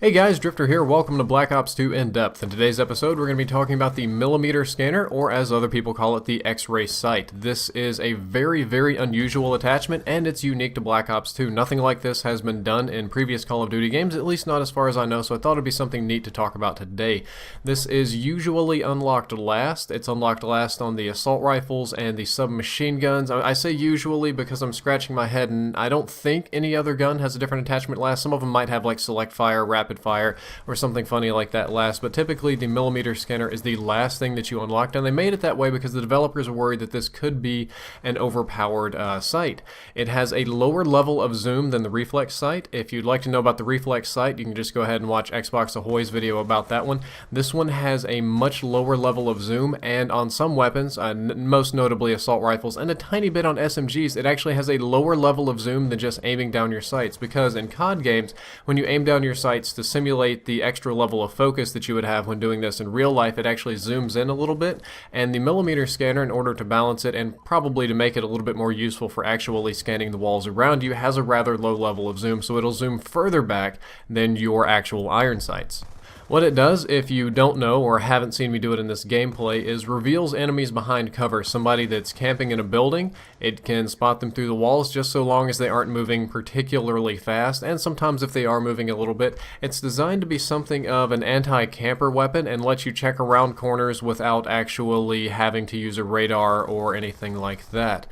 Hey guys, Drifter here. Welcome to Black Ops 2 In Depth. In today's episode, we're going to be talking about the millimeter scanner, or as other people call it, the X-ray sight. This is a very unusual attachment, and it's unique to Black Ops 2. Nothing like this has been done in previous Call of Duty games, at least not as far as I know, so I thought it'd be something neat to talk about today. This is usually unlocked last. It's unlocked last on the assault rifles and the submachine guns. I say usually because I'm scratching my head, and I don't think any other gun has a different attachment last. Some of them might have like select fire, rapid fire, or something funny like that last, but typically the millimeter scanner is the last thing that you unlocked, and they made it that way because the developers are worried that this could be an overpowered sight. It has a lower level of zoom than the reflex sight. If you'd like to know about the reflex sight, you can just go ahead and watch Xbox Ahoy's video about that one. This one has a much lower level of zoom, and on some weapons, most notably assault rifles, and a tiny bit on SMGs, it actually has a lower level of zoom than just aiming down your sights, because in COD games, when you aim down your sights to simulate the extra level of focus that you would have when doing this in real life, it actually zooms in a little bit, and the millimeter scanner, in order to balance it and probably to make it a little bit more useful for actually scanning the walls around you, has a rather low level of zoom, so it'll zoom further back than your actual iron sights. What it does, if you don't know or haven't seen me do it in this gameplay, is reveals enemies behind cover. Somebody that's camping in a building, it can spot them through the walls just so long as they aren't moving particularly fast, and sometimes if they are moving a little bit. It's designed to be something of an anti-camper weapon and lets you check around corners without actually having to use a radar or anything like that.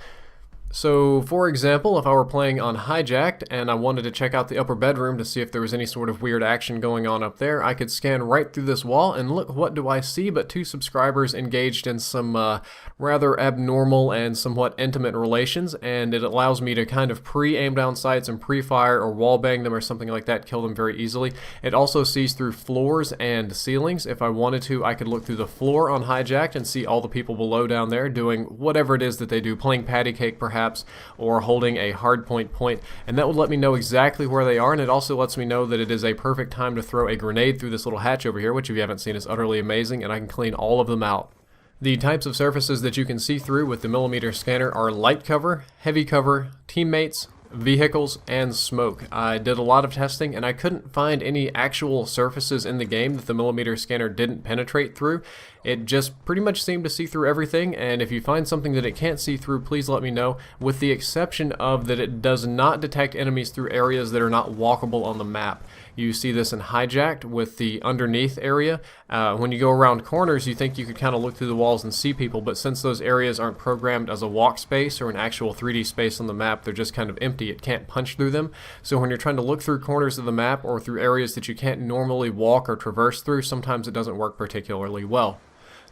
So, for example, if I were playing on Hijacked and I wanted to check out the upper bedroom to see if there was any sort of weird action going on up there, I could scan right through this wall and look, what do I see but two subscribers engaged in some rather abnormal and somewhat intimate relations, and it allows me to kind of pre-aim down sights and pre-fire or wallbang them or something like that, kill them very easily. It also sees through floors and ceilings. If I wanted to, I could look through the floor on Hijacked and see all the people below down there doing whatever it is that they do, playing patty cake perhaps, or holding a hardpoint point, and that would let me know exactly where they are, and it also lets me know that it is a perfect time to throw a grenade through this little hatch over here, which if you haven't seen is utterly amazing, and I can clean all of them out. The types of surfaces that you can see through with the millimeter scanner are light cover, heavy cover, teammates, vehicles, and smoke. I did a lot of testing and I couldn't find any actual surfaces in the game that the millimeter scanner didn't penetrate through. It just pretty much seemed to see through everything, and if you find something that it can't see through, please let me know, with the exception of that it does not detect enemies through areas that are not walkable on the map. You see this in Hijacked with the underneath area. When you go around corners, you think you could kind of look through the walls and see people, but since those areas aren't programmed as a walk space or an actual 3D space on the map, they're just kind of empty. It can't punch through them. So when you're trying to look through corners of the map or through areas that you can't normally walk or traverse through, sometimes it doesn't work particularly well.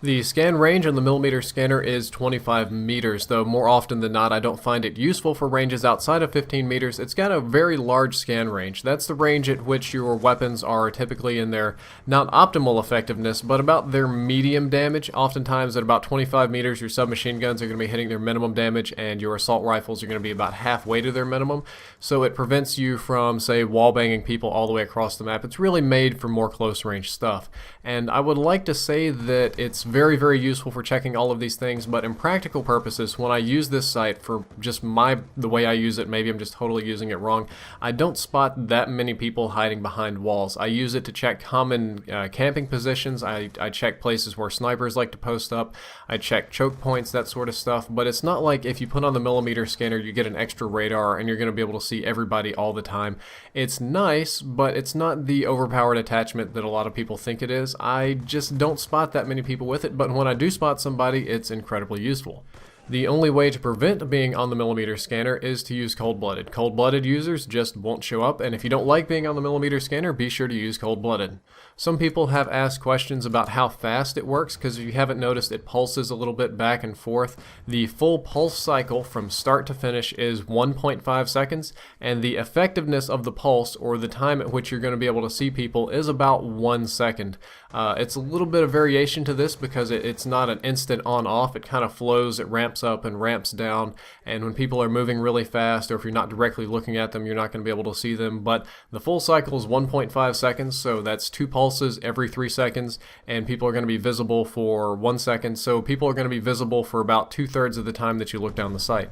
The scan range on the millimeter scanner is 25 meters, though more often than not I don't find it useful for ranges outside of 15 meters. It's got a very large scan range. That's the range at which your weapons are typically in their not optimal effectiveness, but about their medium damage. Oftentimes at about 25 meters your submachine guns are going to be hitting their minimum damage, and your assault rifles are going to be about halfway to their minimum, so it prevents you from, say, wallbanging people all the way across the map. It's really made for more close range stuff, and I would like to say that it's very useful for checking all of these things, but in practical purposes, when I use this sight for just the way I use it, maybe I'm just totally using it wrong, I don't spot that many people hiding behind walls. I use it to check common camping positions. I check places where snipers like to post up. I check choke points, that sort of stuff, but it's not like if you put on the millimeter scanner you get an extra radar and you're going to be able to see everybody all the time. It's nice, but it's not the overpowered attachment that a lot of people think it is. I just don't spot that many people with it, but when I do spot somebody, it's incredibly useful. The only way to prevent being on the millimeter scanner is to use cold-blooded. Cold-blooded users just won't show up, and if you don't like being on the millimeter scanner, be sure to use cold-blooded. Some people have asked questions about how fast it works, because if you haven't noticed, it pulses a little bit back and forth. The full pulse cycle from start to finish is 1.5 seconds, and the effectiveness of the pulse, or the time at which you're going to be able to see people, is about 1 second. It's a little bit of variation to this because it's not an instant on-off. It kind of flows, it ramps up and ramps down, and when people are moving really fast, or if you're not directly looking at them, you're not going to be able to see them. But the full cycle is 1.5 seconds, so that's 2 pulses every 3 seconds, and people are going to be visible for 1 second, so people are going to be visible for about 2/3 of the time that you look down the sight.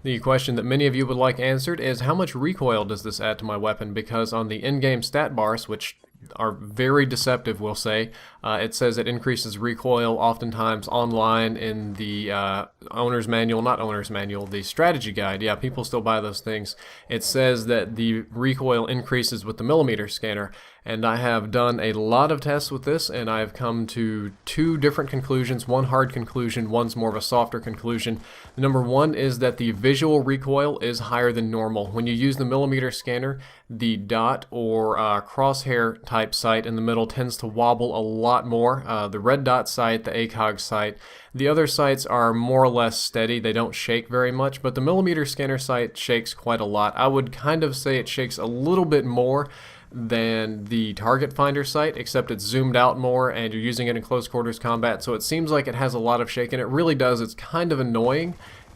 The question that many of you would like answered is how much recoil does this add to my weapon, because on the in-game stat bars, which are very deceptive, we'll say. It says it increases recoil oftentimes online in the owner's manual, not owner's manual, the strategy guide. Yeah, people still buy those things. It says that the recoil increases with the millimeter scanner, and I have done a lot of tests with this, and I've come to two different conclusions. One hard conclusion, one's more of a softer conclusion. Number one is that the visual recoil is higher than normal. When you use the millimeter scanner, the dot or crosshair type sight in the middle tends to wobble a lot more. The red dot sight, the ACOG sight, the other sights are more or less steady. They don't shake very much, but the millimeter scanner sight shakes quite a lot. I would kind of say it shakes a little bit more than the target finder sight, except it's zoomed out more and you're using it in close quarters combat, so it seems like it has a lot of shake, and it really does. It's kind of annoying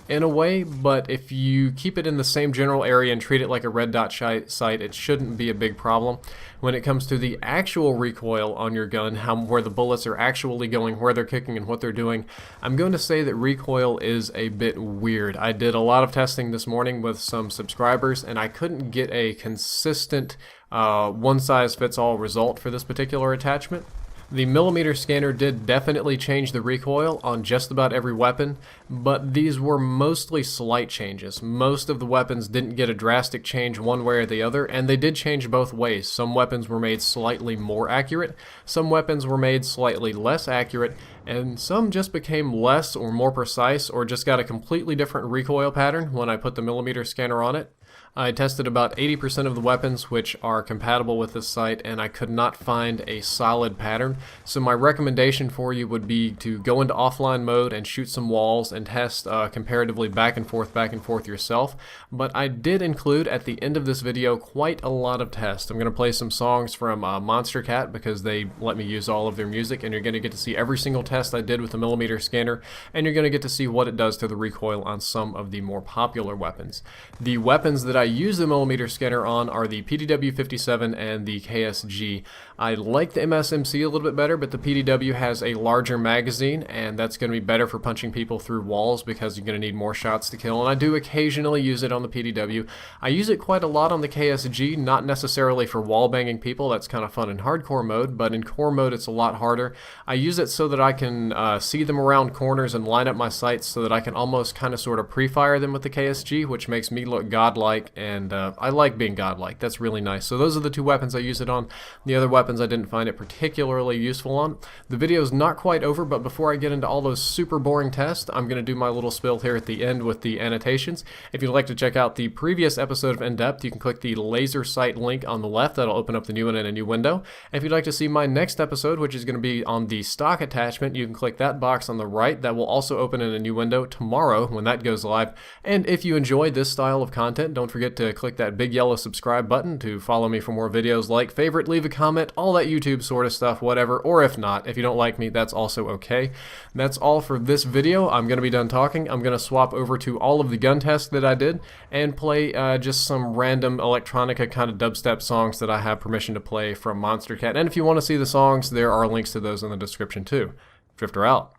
in a way, but if you keep it in the same general area and treat it like a red dot sight, it shouldn't be a big problem. When it comes to the actual recoil on your gun, where the bullets are actually going, where they're kicking, and what they're doing, I'm going to say that recoil is a bit weird. I did a lot of testing this morning with some subscribers, and I couldn't get a consistent one-size-fits-all result for this particular attachment. The millimeter scanner did definitely change the recoil on just about every weapon, but these were mostly slight changes. Most of the weapons didn't get a drastic change one way or the other, and they did change both ways. Some weapons were made slightly more accurate, some weapons were made slightly less accurate, and some just became less or more precise, or just got a completely different recoil pattern when I put the millimeter scanner on it. I tested about 80% of the weapons which are compatible with this sight, and I could not find a solid pattern. So my recommendation for you would be to go into offline mode and shoot some walls and test comparatively back and forth yourself. But I did include at the end of this video quite a lot of tests. I'm going to play some songs from Monstercat because they let me use all of their music, and you're going to get to see every single test I did with the millimeter scanner, and you're going to get to see what it does to the recoil on some of the more popular weapons. The weapons that I use the millimeter scanner on are the PDW-57 and the KSG. I like the MSMC a little bit better, but the PDW has a larger magazine, and that's going to be better for punching people through walls because you're going to need more shots to kill, and I do occasionally use it on the PDW. I use it quite a lot on the KSG, not necessarily for wall banging people. That's kind of fun in hardcore mode, but in core mode it's a lot harder. I use it so that I can see them around corners and line up my sights so that I can almost kind of sort of pre-fire them with the KSG, which makes me look godlike, and I like being godlike. That's really nice. So those are the two weapons I use it on. The other weapons I didn't find it particularly useful on. The video's not quite over, but before I get into all those super boring tests, I'm going to do my little spill here at the end with the annotations. If you'd like to check out the previous episode of In Depth, you can click the laser sight link on the left. That'll open up the new one in a new window. If you'd like to see my next episode, which is going to be on the stock attachment, you can click that box on the right. That will also open in a new window tomorrow when that goes live. And if you enjoy this style of content, don't forget to click that big yellow subscribe button to follow me for more videos, like, favorite, leave a comment, all that YouTube sort of stuff, whatever. Or if not, if you don't like me, that's also okay. That's all for this video. I'm going to be done talking. I'm going to swap over to all of the gun tests that I did and play just some random electronica kind of dubstep songs that I have permission to play from Monstercat. And if you want to see the songs, there are links to those in the description too. Drifter out.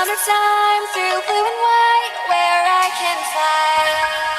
summertime through blue and white, where I can fly.